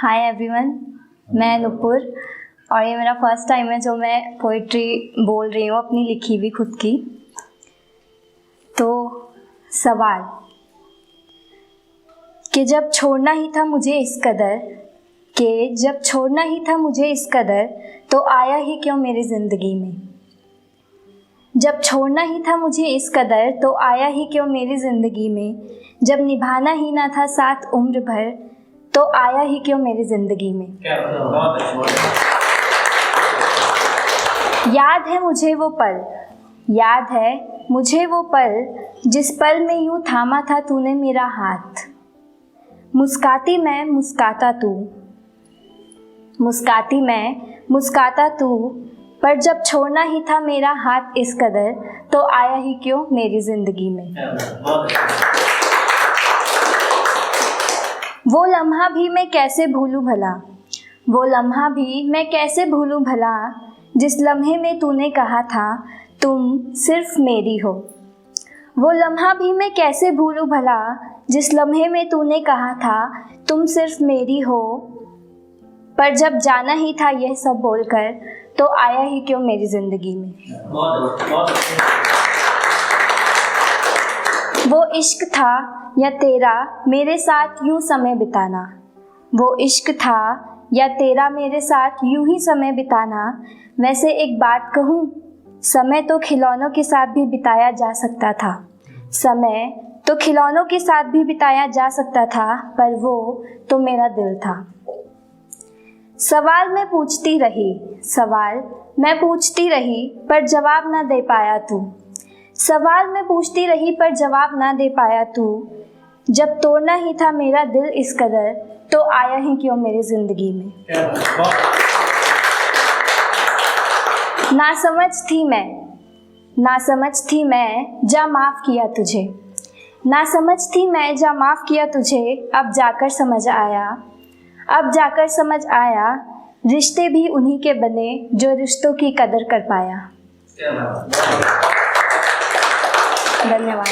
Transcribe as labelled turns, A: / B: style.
A: Hi everyone, मैं नुपुर और ये मेरा फर्स्ट टाइम है जो मैं पोइट्री बोल रही हूँ अपनी लिखी हुई खुद की। तो सवाल कि जब छोड़ना ही था मुझे इस कदर तो आया ही क्यों मेरी ज़िंदगी में। जब छोड़ना ही था मुझे इस कदर तो आया ही क्यों मेरी ज़िंदगी में। जब निभाना ही ना था साथ उम्र भर तो आया ही क्यों मेरी ज़िंदगी में। याद है मुझे वो पल जिस पल में यूं थामा था तूने मेरा हाथ। मुस्काती मैं मुस्काता तू पर जब छोड़ना ही था मेरा हाथ इस कदर तो आया ही क्यों मेरी ज़िंदगी में। वो लम्हा भी मैं कैसे भूलूं भला जिस लम्हे में तूने कहा था तुम सिर्फ मेरी हो। वो लम्हा भी मैं कैसे भूलूं भला जिस लम्हे में तूने कहा था तुम सिर्फ मेरी हो। पर जब जाना ही था यह सब बोलकर तो आया ही क्यों मेरी ज़िंदगी में। वो इश्क था या तेरा मेरे साथ यूं समय बिताना। वैसे एक बात कहूँ, समय तो खिलौनों के साथ भी बिताया जा सकता था पर वो तो मेरा दिल था। सवाल मैं पूछती रही पर जवाब ना दे पाया तू। जब तोड़ना ही था मेरा दिल इस कदर तो आया ही क्यों मेरी ज़िंदगी में। ना समझ थी मैं जा माफ़ किया तुझे अब जाकर समझ आया रिश्ते भी उन्हीं के बने जो रिश्तों की कदर कर पाया। धन्यवाद।